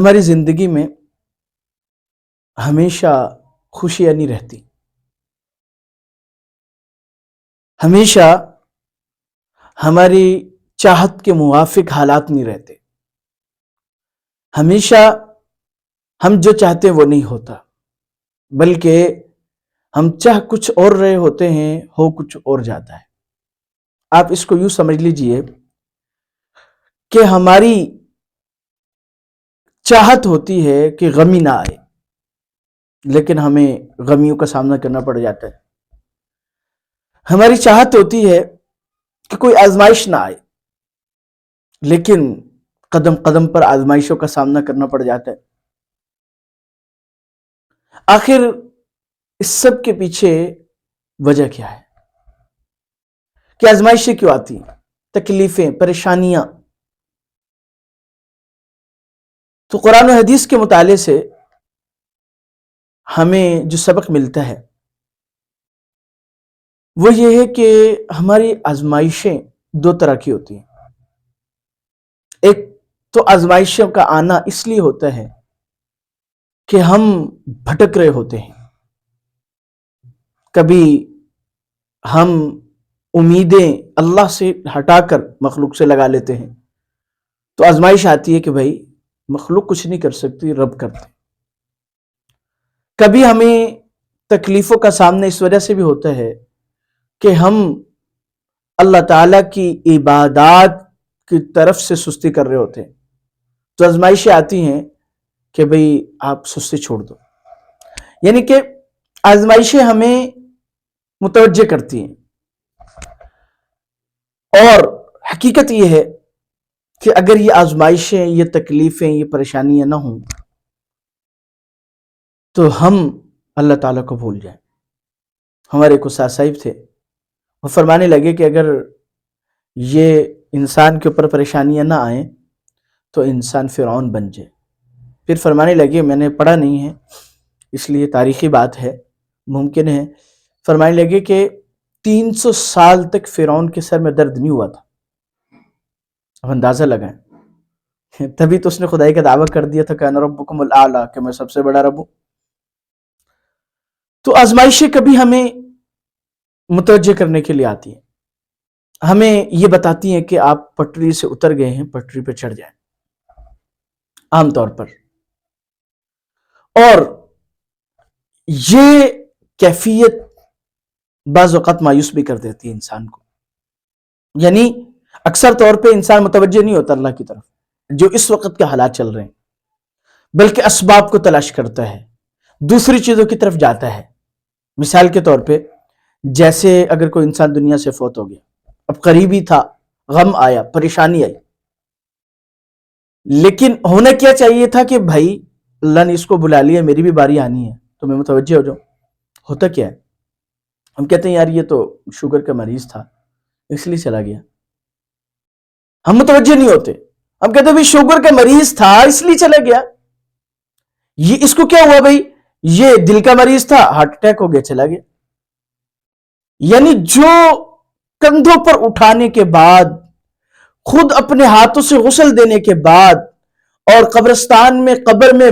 ہماری زندگی میں ہمیشہ خوشیاں نہیں رہتی، ہمیشہ ہماری چاہت کے موافق حالات نہیں رہتے، ہمیشہ ہم جو چاہتے ہیں وہ نہیں ہوتا، بلکہ ہم چاہ کچھ اور رہے ہوتے ہیں، ہو کچھ اور جاتا ہے۔ آپ اس کو یوں سمجھ لیجئے کہ ہماری چاہت ہوتی ہے کہ غمی نہ آئے، لیکن ہمیں غمیوں کا سامنا کرنا پڑ جاتا ہے۔ ہماری چاہت ہوتی ہے کہ کوئی آزمائش نہ آئے، لیکن قدم قدم پر آزمائشوں کا سامنا کرنا پڑ جاتا ہے۔ آخر اس سب کے پیچھے وجہ کیا ہے کہ آزمائشیں کیوں آتی ہیں، تکلیفیں، پریشانیاں؟ تو قرآن و حدیث کے مطالعے سے ہمیں جو سبق ملتا ہے وہ یہ ہے کہ ہماری آزمائشیں دو طرح کی ہوتی ہیں۔ ایک تو آزمائشوں کا آنا اس لیے ہوتا ہے کہ ہم بھٹک رہے ہوتے ہیں، کبھی ہم امیدیں اللہ سے ہٹا کر مخلوق سے لگا لیتے ہیں، تو آزمائش آتی ہے کہ بھائی مخلوق کچھ نہیں کر سکتی، رب کرتے۔ کبھی ہمیں تکلیفوں کا سامنا اس وجہ سے بھی ہوتا ہے کہ ہم اللہ تعالیٰ کی عبادات کی طرف سے سستی کر رہے ہوتے ہیں، تو آزمائشیں آتی ہیں کہ بھئی آپ سستی چھوڑ دو۔ یعنی کہ آزمائشیں ہمیں متوجہ کرتی ہیں، اور حقیقت یہ ہے کہ اگر یہ آزمائشیں، یہ تکلیفیں، یہ پریشانیاں نہ ہوں تو ہم اللہ تعالیٰ کو بھول جائیں۔ ہمارے ایک استاد صاحب تھے، وہ فرمانے لگے کہ اگر یہ انسان کے اوپر پریشانیاں نہ آئیں تو انسان فرعون بن جائے۔ پھر فرمانے لگے، میں نے پڑھا نہیں ہے اس لیے تاریخی بات ہے، ممکن ہے، فرمانے لگے کہ 300 سال تک فرعون کے سر میں درد نہیں ہوا تھا۔ اب اندازہ لگائیں، تبھی تو اس نے خدائی کا دعویٰ کر دیا تھا کہ انا ربکم الاعلی، کہ میں سب سے بڑا رب ہوں۔ تو آزمائشیں کبھی ہمیں متوجہ کرنے کے لیے آتی ہیں، ہمیں یہ بتاتی ہیں کہ آپ پٹری سے اتر گئے ہیں، پٹری پہ چڑھ جائیں عام طور پر۔ اور یہ کیفیت بعض اوقات مایوس بھی کر دیتی ہے انسان کو، یعنی اکثر طور پہ انسان متوجہ نہیں ہوتا اللہ کی طرف جو اس وقت کے حالات چل رہے ہیں، بلکہ اسباب کو تلاش کرتا ہے، دوسری چیزوں کی طرف جاتا ہے۔ مثال کے طور پہ جیسے اگر کوئی انسان دنیا سے فوت ہو گیا، اب قریبی تھا، غم آیا، پریشانی آئی، لیکن ہونا کیا چاہیے تھا کہ بھائی اللہ نے اس کو بلا لیا، میری بھی باری آنی ہے تو میں متوجہ ہو جاؤں۔ ہوتا کیا ہے، ہم کہتے ہیں یار یہ تو شوگر کا مریض تھا اس لیے چلا گیا، ہم متوجہ نہیں ہوتے، ہم کہتے ہیں بھائی شوگر کا مریض تھا اس لیے چلا گیا، یہ اس کو کیا ہوا بھائی، یہ دل کا مریض تھا، ہارٹ اٹیک ہو گیا، چلا گیا۔ یعنی جو کندھوں پر اٹھانے کے بعد، خود اپنے ہاتھوں سے غسل دینے کے بعد، اور قبرستان میں قبر میں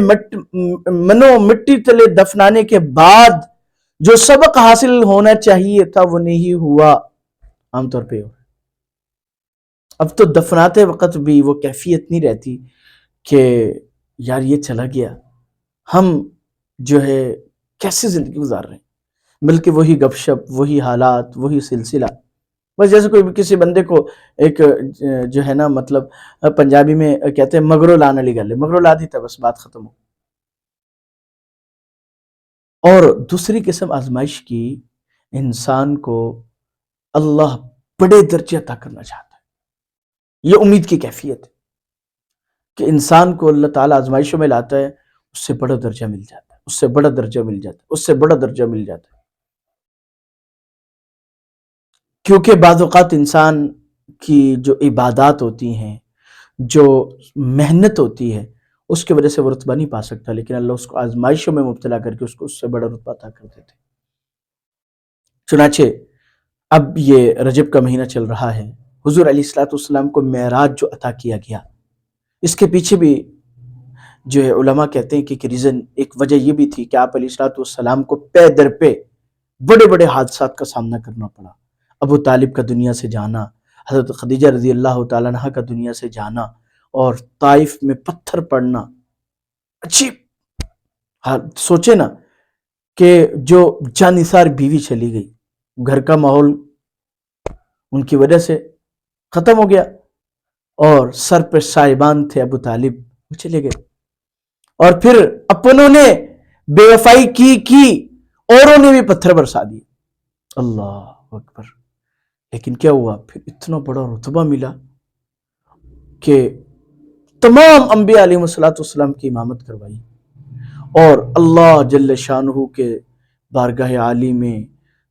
منو مٹی تلے دفنانے کے بعد جو سبق حاصل ہونا چاہیے تھا وہ نہیں ہوا، عام طور پہ اب تو دفناتے وقت بھی وہ کیفیت نہیں رہتی کہ یار یہ چلا گیا، ہم جو ہے کیسے زندگی گزار رہے ہیں، بلکہ وہی گپ شپ، وہی حالات، وہی سلسلہ۔ بس جیسے کوئی کسی بندے کو ایک جو ہے نا مطلب پنجابی میں کہتے ہیں مگرو لانے والی گل ہے، مگرو لا دی تھا، بس بات ختم ہو۔ اور دوسری قسم آزمائش کی، انسان کو اللہ بڑے درجے عطا کرنا چاہتا ہے، یہ امید کی کیفیت ہے کہ انسان کو اللہ تعالیٰ آزمائشوں میں لاتا ہے، اس سے بڑا درجہ مل جاتا ہے، اس سے بڑا درجہ مل جاتا ہے، اس سے بڑا درجہ مل جاتا ہے۔ کیونکہ بعض اوقات انسان کی جو عبادات ہوتی ہیں، جو محنت ہوتی ہے، اس کی وجہ سے وہ رتبہ نہیں پا سکتا، لیکن اللہ اس کو آزمائشوں میں مبتلا کر کے اس کو اس سے بڑا رتبہ عطا کر دیتے۔ چنانچہ اب یہ رجب کا مہینہ چل رہا ہے، حضور علیہ الصلوۃ والسلام کو معراج جو عطا کیا گیا، اس کے پیچھے بھی جو ہے علماء کہتے ہیں کہ ایک ریزن، ایک وجہ یہ بھی تھی کہ آپ علیہ الصلوۃ والسلام کو پے در پہ بڑے بڑے حادثات کا سامنا کرنا پڑا۔ ابو طالب کا دنیا سے جانا، حضرت خدیجہ رضی اللہ تعالیٰ عنہ کا دنیا سے جانا، اور طائف میں پتھر پڑنا، عجیب سوچے نا کہ جو جانثار بیوی چلی گئی، گھر کا ماحول ان کی وجہ سے ختم ہو گیا، اور سر پہ سائبان تھے ابو طالب، وہ چلے گئے، اور پھر اپنوں نے بے وفائی کی اوروں نے بھی پتھر برسا دیے، اللہ اکبر۔ لیکن کیا ہوا، پھر اتنا بڑا رتبہ ملا کہ تمام انبیاء علیہ السلام کی امامت کروائی، اور اللہ جل شانہ کے بارگاہ عالی میں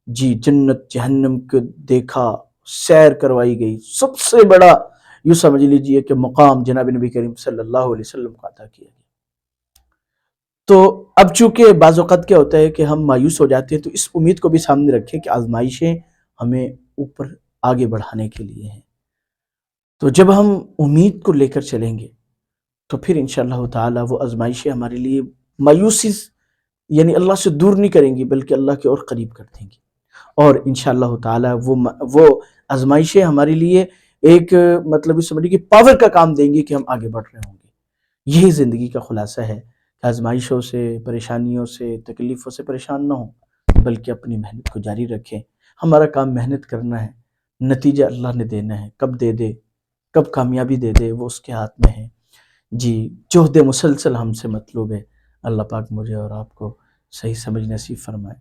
جی جنت جہنم کو دیکھا، سیر کروائی گئی، سب سے بڑا یوں سمجھ لیجئے کہ مقام جناب نبی کریم صلی اللہ علیہ وسلم کو عطا کیا گیا۔ تو اب چونکہ بعض اوقات کیا ہوتا ہے کہ ہم مایوس ہو جاتے ہیں، تو اس امید کو بھی سامنے رکھیں کہ آزمائشیں ہمیں اوپر آگے بڑھانے کے لیے ہیں۔ تو جب ہم امید کو لے کر چلیں گے تو پھر انشاءاللہ تعالی وہ آزمائشیں ہمارے لیے مایوسی یعنی اللہ سے دور نہیں کریں گی، بلکہ اللہ کے اور قریب کر دیں گی، اور انشاءاللہ تعالی وہ آزمائشیں ہمارے لیے ایک مطلب اس سمجھے کہ پاور کا کام دیں گی کہ ہم آگے بڑھ رہے ہوں گے۔ یہی زندگی کا خلاصہ ہے کہ آزمائشوں سے، پریشانیوں سے، تکلیفوں سے پریشان نہ ہوں، بلکہ اپنی محنت کو جاری رکھیں۔ ہمارا کام محنت کرنا ہے، نتیجہ اللہ نے دینا ہے، کب دے دے، کب کامیابی دے دے، وہ اس کے ہاتھ میں ہے۔ جی جہد مسلسل ہم سے مطلوب ہے۔ اللہ پاک مجھے اور آپ کو صحیح سمجھ نصیب فرمائے۔